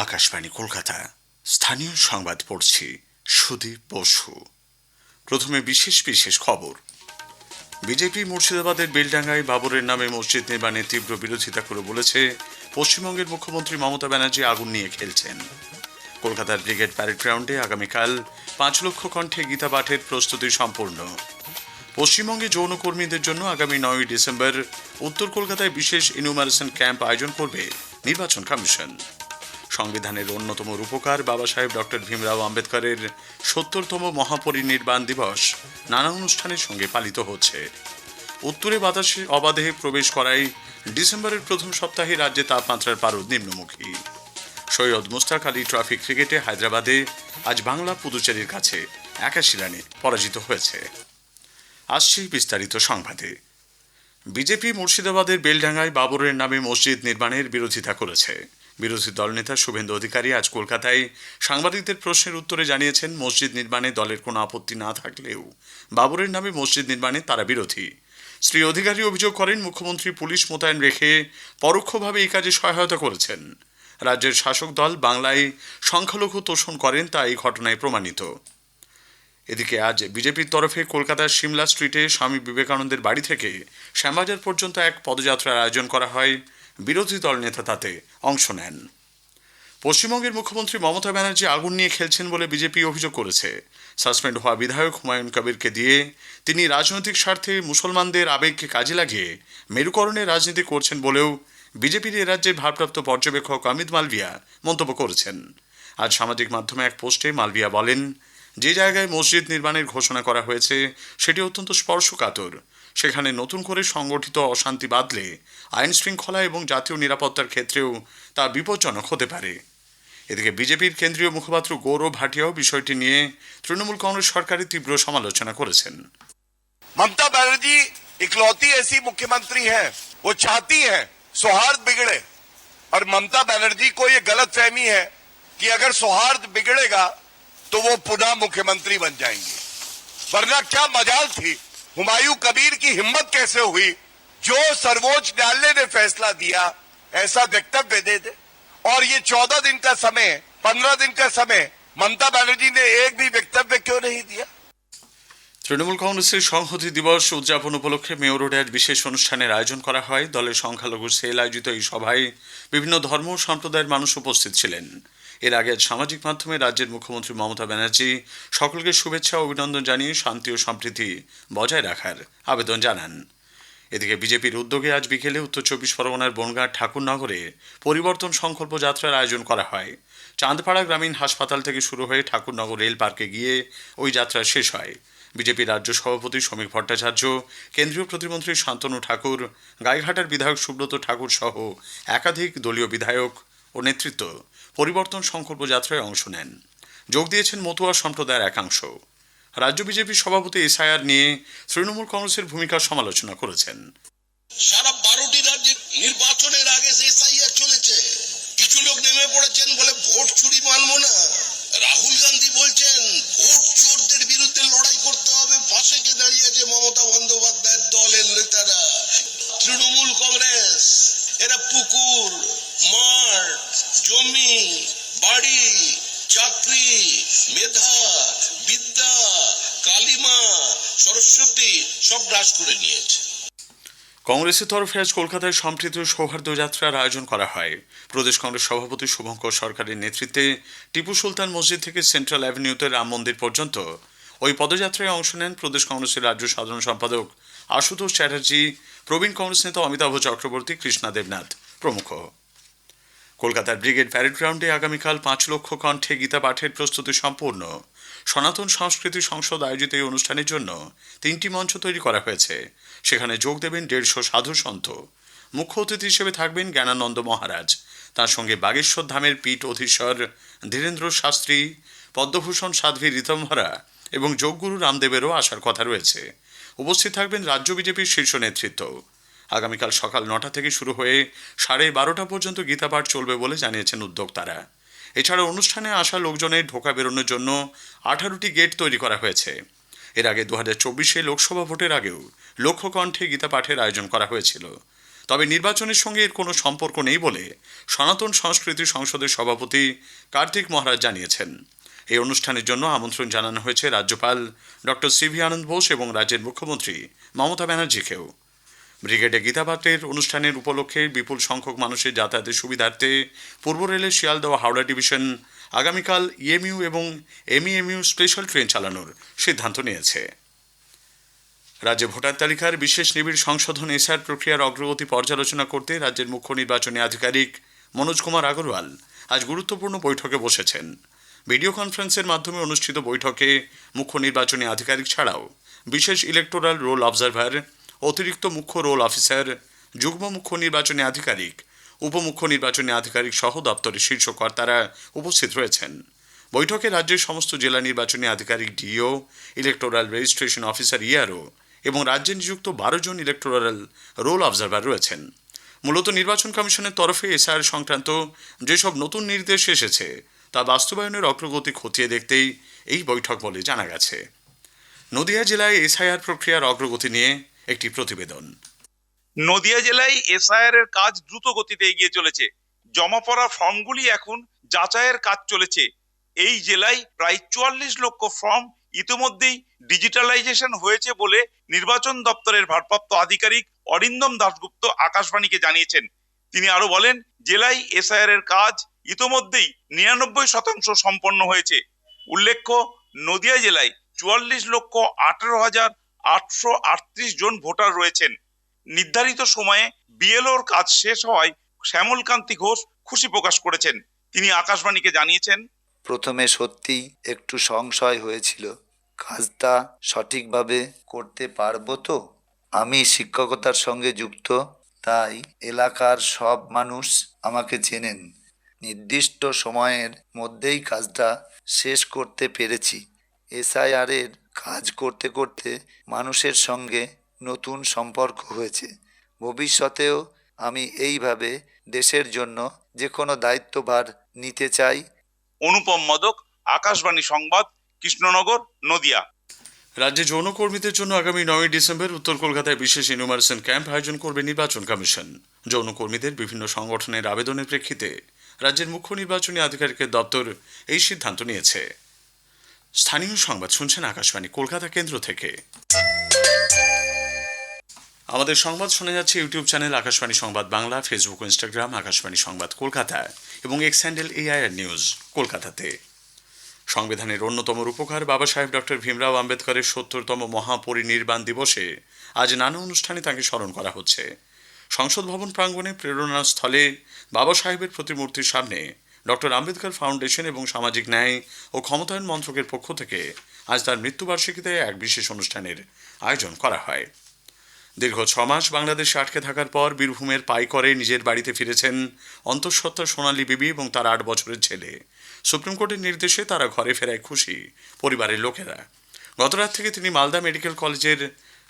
আকাশবাণী কলকাতা স্থানীয় সংবাদ পড়ছি সুদীপ বসু। প্রথমে বিশেষ খবর। বিজেপি মুর্শিদাবাদের বেলডাঙ্গায় বাবরের নামে মসজিদ নির্মাণের তীব্র বিরোধিতা করে বলেছে, পশ্চিমবঙ্গের মুখ্যমন্ত্রী মমতা ব্যানার্জি আগুন নিয়ে খেলছেন। কলকাতার ব্রিগেড প্যারেড গ্রাউন্ডে আগামীকাল 5 লক্ষ কণ্ঠে গীতা পাঠের প্রস্তুতি সম্পূর্ণ। পশ্চিমবঙ্গে যৌনকর্মীদের জন্য আগামী 9 ডিসেম্বর উত্তর কলকাতায় বিশেষ ইনুমারেশন ক্যাম্প আয়োজন করবে নির্বাচন কমিশন। সংবিধানের অন্যতম রূপকার বাবা সাহেব ডক্টর ভীমরাও আম্বেদকরের 70তম মহাপরিনির্বাণ দিবস নানা অনুষ্ঠানের সঙ্গে পালিত হচ্ছে। উত্তরে বাতাসে অবাধে প্রবেশ করায় ডিসেম্বরের প্রথম সপ্তাহে রাজ্যে তাপমাত্রার পারদ নিম্নমুখী। সৈয়দ মুস্তাক আলী ট্রফি ক্রিকেটে হায়দ্রাবাদে আজ বাংলা পুদুচেরির কাছে 81 রানে পরাজিত হয়েছে। আসছে বিস্তারিত সংবাদে। বিজেপি মুর্শিদাবাদের বেলডাঙ্গায় বাবরের নামে মসজিদ নির্মাণের বিরোধিতা করেছে। বিরোধী দলনেতা শুভেন্দু অধিকারী আজ কলকাতায় সাংবাদিকদের প্রশ্নের উত্তরে জানিয়েছেন, মসজিদ নির্মাণে দলের কোনো আপত্তি না থাকলেও বাবরের নামে মসজিদ নির্মাণে তারা বিরোধী। শ্রী অধিকারী অভিযোগ করেন, মুখ্যমন্ত্রী পুলিশ মোতায়েন রেখে পরোক্ষভাবে এই কাজে সহায়তা করেছেন। রাজ্যের শাসক দল বাংলায় সংখ্যালঘু তোষণ করেন, তা এই ঘটনায় প্রমাণিত। এদিকে আজ বিজেপির তরফে কলকাতার সিমলা স্ট্রিটে স্বামী বিবেকানন্দের বাড়ি থেকে শ্যামবাজার পর্যন্ত এক পদযাত্রার আয়োজন করা হয়। বিরোধী দল নেতা তাতে অংশ নেন। পশ্চিমবঙ্গের মুখ্যমন্ত্রী মমতা ব্যানার্জি আগুন নিয়ে খেলছেন বলে বিজেপি অভিযোগ করেছে। সাসপেন্ড হওয়া বিধায়ক হুমায়ুন কবিরকে দিয়ে তিনি রাজনৈতিক স্বার্থে মুসলমানদের আবেগকে কাজে লাগিয়ে মেরুকরণের রাজনীতি করছেন বলেও বিজেপির এ রাজ্যের ভারপ্রাপ্ত পর্যবেক্ষক অমিত মালভিয়া মন্তব্য করেছেন। আজ সামাজিক মাধ্যমে এক পোস্টে মালভিয়া বলেন, যে জায়গায় মসজিদ নির্মাণের ঘোষণা করা হয়েছে সেটি অত্যন্ত স্পর্শকাতর। সেখানে নতুন করে সংগঠিত অশান্তি বাঁধলে আইন শৃঙ্খলা এবং জাতীয় নিরাপত্তার ক্ষেত্রেও তা বিপজ্জনক হতে পারে। এদিকে বিজেপির কেন্দ্রীয় মুখপাত্র গৌরব ভাটিয়াও বিষয়টি নিয়ে তৃণমূল কংগ্রেস সরকারের তীব্র সমালোচনা করেছেন। ममता बनर्जी इकलौती ऐसी मुख्यमंत्री है, वो चाहती है सौहार्द बिगड़े, और ममता बनर्जी को ये गलत फहमी है कि अगर सौहार्द बिगड़ेगा तो वो पुनः मुख्यमंत्री बन जाएंगे। वरना क्या मजाल थी, हुमायूं कबीर की हिम्मत कैसे हुई जो सर्वोच्च न्यायालय ने फैसला दिया ऐसा वक्तव्य दे दे, और ये 14 दिन का समय 15 दिन का समय ममता बनर्जी ने एक भी वक्तव्य क्यों नहीं दिया। তৃণমূল কংগ্রেসের সংহতি দিবস উদযাপন উপলক্ষে মেয়র রোডে আজ বিশেষ অনুষ্ঠানের আয়োজন করা হয়। দলের সংখ্যালঘু সেল আয়োজিত এই সভায় বিভিন্ন ধর্ম ও সম্প্রদায়ের মানুষ উপস্থিত ছিলেন। এর আগে সামাজিক মাধ্যমে রাজ্যের মুখ্যমন্ত্রী মমতা ব্যানার্জি সকলকে শুভেচ্ছা ও অভিনন্দন জানিয়ে শান্তি ও সম্প্রীতি বজায় রাখার আবেদন জানান। এদিকে বিজেপির উদ্যোগে আজ বিকেলে উত্তর 24 পরগনার বনগাঁ ঠাকুরনগরে পরিবর্তন সংকল্প যাত্রার আয়োজন করা হয়। চাঁদপাড়া গ্রামীণ হাসপাতাল থেকে শুরু হয়ে ঠাকুরনগর রেল পার্কে গিয়ে ওই যাত্রা শেষ হয়। বিজেপির রাজ্য সভাপতি শ্রমিক ভট্টাচার্য, কেন্দ্রীয় প্রতিমন্ত্রী শান্তনু ঠাকুর, গাইঘাটার বিধায়ক সুব্রত ঠাকুর সহ একাধিক দলীয় বিধায়ক ও নেতৃত্ব পরিবর্তন সংকল্প যাত্রায় অংশ নেন। যোগ দিয়েছেন মতুয়া সম্প্রদায়ের একাংশ। রাজ্য বিজেপির সভাপতি এসআইআর নিয়ে তৃণমূল কংগ্রেসের ভূমিকার সমালোচনা করেছেন। সারা 12টি রাজ্যের নির্বাচনের আগে এসআইআর চলেছে, কিছু লোক নেমে পড়েছেন বলে ভোট চুরি মানব না। রাহুল গান্ধী বলছেন ভোট চোরদের বিরুদ্ধে লড়াই করতে হবে, পাশে কে দাঁড়িয়েছে মমতা বন্দ্যোপাধ্যায়ের দলের নেতারা। তৃণমূল কংগ্রেস এরা পুকুর, মাঠ, জমি, বাড়ি, চাকরি, মেধা, বিদ্যা, কালিমা, সরস্বতী সব গ্রাস করে নিয়েছে। কংগ্রেসের তরফে আজ কলকাতায় সম্প্রীতি ও সৌহার্দ্য যাত্রার আয়োজন করা হয়। প্রদেশ কংগ্রেস সভাপতি শুভঙ্কর সরকারের নেতৃত্বে টিপু সুলতান মসজিদ থেকে সেন্ট্রাল অ্যাভিনিউতে রাম মন্দির পর্যন্ত ওই পদযাত্রায় অংশ নেন প্রদেশ কংগ্রেসের রাজ্য সাধারণ সম্পাদক আশুতোষ চ্যাটার্জি, প্রবীণ কংগ্রেস নেতা অমিতাভ চক্রবর্তী, কৃষ্ণা দেবনাথ প্রমুখ। কলকাতার ব্রিগেড প্যারেড গ্রাউন্ডে আগামীকাল 5 লক্ষ কণ্ঠে গীতা পাঠের প্রস্তুতি সম্পূর্ণ। সনাতন সংস্কৃতি সংসদ আয়োজিত এই অনুষ্ঠানের জন্য 3টি মঞ্চ তৈরি করা হয়েছে। সেখানে যোগ দেবেন 150 সাধু সন্ত। মুখ্য অতিথি হিসেবে থাকবেন জ্ঞানানন্দ মহারাজ। তার সঙ্গে বাগেশ্বর ধামের পীঠ অধীশ্বর ধীরেন্দ্র শাস্ত্রী, পদ্মভূষণ সাধ্বী ঋতম্ভরা এবং যোগগুরু রামদেবেরও আসার কথা রয়েছে। উপস্থিত থাকবেন রাজ্য বিজেপির শীর্ষ নেতৃত্ব। আগামীকাল সকাল 9টা থেকে শুরু হয়ে 12:30 পর্যন্ত গীতাপাঠ চলবে বলে জানিয়েছেন উদ্যোক্তারা। এছাড়া অনুষ্ঠানে আসা লোকজনের ঢোকা বেরোনোর জন্য 18টি গেট তৈরি করা হয়েছে। এর আগে 2024 লোকসভা ভোটের আগেও লক্ষ কণ্ঠে গীতা পাঠের আয়োজন করা হয়েছিল। তবে নির্বাচনের সঙ্গে এর কোনো সম্পর্ক নেই বলে সনাতন সংস্কৃতি সংসদের সভাপতি কার্তিক মহারাজ জানিয়েছেন। এই অনুষ্ঠানের জন্য আমন্ত্রণ জানানো হয়েছে রাজ্যপাল ডক্টর সিভি আনন্দ বোস এবং রাজ্যের মুখ্যমন্ত্রী মমতা ব্যানার্জিকেও। ব্রিগেডে গীতাপাঠের অনুষ্ঠানের উপলক্ষে বিপুল সংখ্যক মানুষের যাতায়াতের সুবিধার্থে পূর্ব রেলের শিয়ালদহ হাওড়া ডিভিশন আগামীকাল ইএমইউ এবং এমইএমইউ স্পেশাল ট্রেন চালানোর সিদ্ধান্ত নিয়েছে। রাজ্যে ভোটার তালিকার বিশেষ নিবিড় সংশোধন এসআর প্রক্রিয়ার অগ্রগতি পর্যালোচনা করতে রাজ্যের মুখ্য নির্বাচনী আধিকারিক মনোজ কুমার আগরওয়াল আজ গুরুত্বপূর্ণ বৈঠকে বসেছেন। ভিডিও কনফারেন্সের মাধ্যমে অনুষ্ঠিত বৈঠকে মুখ্য নির্বাচনী আধিকারিক ছাড়াও বিশেষ ইলেকটোরাল রোল অবজারভার, অতিরিক্ত মুখ্য রোল অফিসার, যুগ্ম মুখ্য নির্বাচনী আধিকারিক, উপমুখ্য নির্বাচনী আধিকারিক সহ দপ্তরের শীর্ষ কর্তারা উপস্থিত রয়েছেন। বৈঠকে রাজ্যের সমস্ত জেলা নির্বাচনী আধিকারিক DO, electoral registration officer ERO এবং রাজ্যে নিযুক্ত 12 জন ইলেকটোরাল রোল অবজারভার রয়েছেন। মূলত নির্বাচন কমিশনের তরফে এসআর সংক্রান্ত যেসব নতুন নির্দেশ এসেছে তা বাস্তবায়নের অগ্রগতি খতিয়ে দেখতেই এই বৈঠক বলে জানা গেছে। নদিয়া জেলায় এসআইআর প্রক্রিয়ার অগ্রগতি নিয়ে একটি প্রতিবেদন। নদিয়া জেলায় এসআইআর এর কাজ দ্রুত গতিতে এগিয়ে চলেছে। জমা পড়া ফর্মগুলি এখন যাচাইয়ের কাজ চলেছে। এই জেলায় প্রায় 44 লক্ষ ফর্ম ইতিমধ্যেই ডিজিটালাইজেশন হয়েছে বলে নির্বাচন দপ্তরের ভারপ্রাপ্ত আধিকারিক অরিন্দম দাশগুপ্ত আকাশবাণীকে জানিয়েছেন। তিনি আরো বলেন, জেলায় এসআইআর এর কাজ ইতিমধ্যেই 99% সম্পন্ন হয়েছে। উল্লেখ্য, নদিয়া জেলায় 44,18,838 জন ভোটার রয়েছেন। নির্ধারিত সময়ে বিএলওর কাজ শেষ হওয়ায় শ্যামলকান্তি ঘোষ খুশি প্রকাশ করেছেন। তিনি আকাশবাণীকে জানিয়েছেন, প্রথমে সত্যিই একটু সংশয় হয়েছিল, কাজটা সঠিকভাবে করতে পারবো তো। আমি শিক্ষকতার সঙ্গে যুক্ত, তাই এলাকার সব মানুষ আমাকে চেনেন। নির্দিষ্ট সময়ের মধ্যেই কাজটা শেষ করতে পেরেছি। এসআইআর এর কাজ করতে করতে মানুষের সঙ্গে নতুন সম্পর্ক হয়েছে। ভবিষ্যতেও আমি এইভাবে দেশের জন্য যে কোনো দায়িত্বভার নিতে চাই। অনুপম মদক, আকাশবাণী সংবাদ, কৃষ্ণনগর, নদিয়া। রাজ্যে যৌনকর্মীদের জন্য আগামী 9 ডিসেম্বর উত্তর কলকাতায় বিশেষ ইনুমারেশন ক্যাম্প আয়োজন করবে নির্বাচন কমিশন। যৌনকর্মীদের বিভিন্ন সংগঠনের আবেদনের প্রেক্ষিতে রাজ্যের মুখ্য নির্বাচনী আধিকারিকের দপ্তর এই সিদ্ধান্ত নিয়েছে। স্থানীয় সংবাদ শুনছেন আকাশবাণী কলকাতা কেন্দ্র থেকে। আমাদের সংবাদ শোনা যাচ্ছে ইউটিউব চ্যানেল আকাশবাণী সংবাদ বাংলা, ফেসবুক ও ইনস্টাগ্রাম আকাশবাণী সংবাদ কলকাতা এবং এক্স হ্যান্ডেল এআইআর নিউজ কলকাতাতে। সংবিধানের অন্যতম রূপকার বাবা সাহেব ডক্টর ভীমরাও আম্বেদকরের 70তম মহাপরিনির্বাণ দিবসে আজ নানা অনুষ্ঠানে তাঁকে স্মরণ করা হচ্ছে। সংসদ ভবন প্রাঙ্গণে প্রেরণা স্থলে বাবা সাহেবের প্রতিমূর্তির সামনে ডক্টর আম্বেদকর ফাউন্ডেশন এবং সামাজিক ন্যায় ও ক্ষমতায়ন মন্ত্রকের পক্ষ থেকে আজ তার মৃত্যুবার্ষিকীতে এক বিশেষ অনুষ্ঠানের আয়োজন করা হয়। দীর্ঘ 6 মাস বাংলাদেশে আটকে থাকার পর বীরভূমের পাইকরে নিজের বাড়িতে ফিরেছেন অন্তঃসত্ত্বা সোনালী বিবি এবং তার 8 বছরের ছেলে। সুপ্রিম কোর্টের নির্দেশে তারা ঘরে ফেরায় খুশি পরিবারের লোকেরা। গতরাত থেকে তিনি মালদা মেডিকেল কলেজের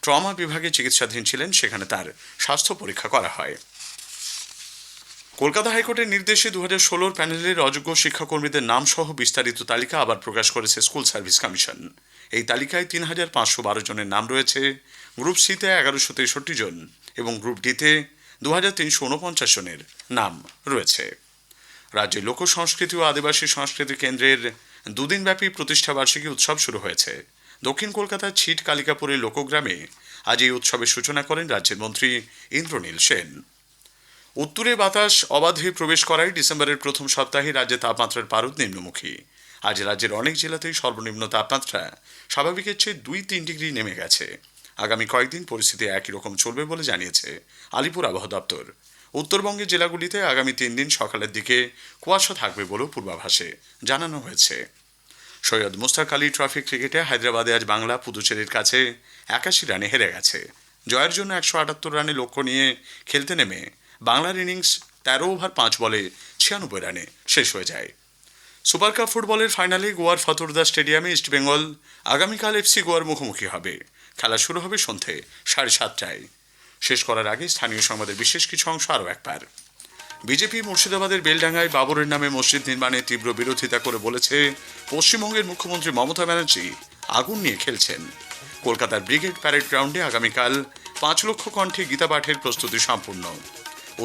ট্রমা বিভাগে চিকিৎসাধীন ছিলেন, সেখানে তার স্বাস্থ্য পরীক্ষা করা হয়। কলকাতা হাইকোর্টের নির্দেশে 2016 প্যানেলের অযোগ্য শিক্ষাকর্মীদের নাম সহ বিস্তারিত তালিকা আবার প্রকাশ করেছে স্কুল সার্ভিস কমিশন। এই তালিকায় 3,512 জনের নাম রয়েছে। গ্রুপ সিতে 1163 জন এবং গ্রুপ ডিতে 2,349 জনের নাম রয়েছে। রাজ্যে লোক সংস্কৃতি ও আদিবাসী সংস্কৃতি কেন্দ্রের 2 দিনব্যাপী প্রতিষ্ঠাবার্ষিকী উৎসব শুরু হয়েছে। দক্ষিণ কলকাতার ছিট কালিকাপুরের লোকগ্রামে আজ এই উৎসবের সূচনা করেন রাজ্যের মন্ত্রী ইন্দ্রনীল সেন। উত্তরে বাতাস অবাধে প্রবেশ করায় ডিসেম্বরের প্রথম সপ্তাহে রাজ্যে তাপমাত্রার পারদ নিম্নমুখী। আজ রাজ্যের অনেক জেলাতেই সর্বনিম্ন তাপমাত্রা স্বাভাবিকের চেয়ে 2-3 ডিগ্রি নেমে গেছে। আগামী কয়েকদিন পরিস্থিতি একই রকম চলবে বলে জানিয়েছে আলিপুর আবহাওয়া দপ্তর। উত্তরবঙ্গের জেলাগুলিতে আগামী 3 দিন সকালের দিকে কুয়াশা থাকবে বলেও পূর্বাভাসে জানানো হয়েছে। সৈয়দ মুস্তাক আলী ট্রফি ক্রিকেটে হায়দ্রাবাদে আজ বাংলা পুদুচেরির কাছে 81 রানে হেরে গেছে। জয়ের জন্য 178 রানে লক্ষ্য নিয়ে খেলতে নেমে বাংলার ইনিংস 13 ওভার 5 বলে 96 রানে শেষ হয়ে যায়। সুপার কাপ ফুটবলের ফাইনালে গোয়ার ফতুরদা স্টেডিয়ামে ইস্টবেঙ্গল আগামীকাল এফসি গোয়ার মুখোমুখি হবে। খেলা শুরু হবে সন্ধ্যে 7:30টায়। শেষ করার আগে স্থানীয় সংবাদের বিশেষ কিছু অংশ আরও একবার। বিজেপি মুর্শিদাবাদের বেলডাঙ্গায় বাবরের নামে মসজিদ নির্মাণে তীব্র বিরোধিতা করে বলেছে পশ্চিমবঙ্গের মুখ্যমন্ত্রী মমতা ব্যানার্জি আগুন নিয়ে খেলছেন। কলকাতার ব্রিগেড প্যারেড গ্রাউন্ডে আগামীকাল 5 লক্ষ কণ্ঠে গীতা পাঠের প্রস্তুতি সম্পূর্ণ।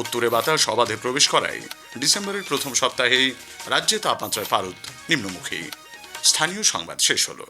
উত্তরে বাতাস অবাধে প্রবেশ করায় ডিসেম্বরের প্রথম সপ্তাহেই রাজ্যে তাপমাত্রার পারদ নিম্নমুখী। স্থানীয় সংবাদ শেষ হলো।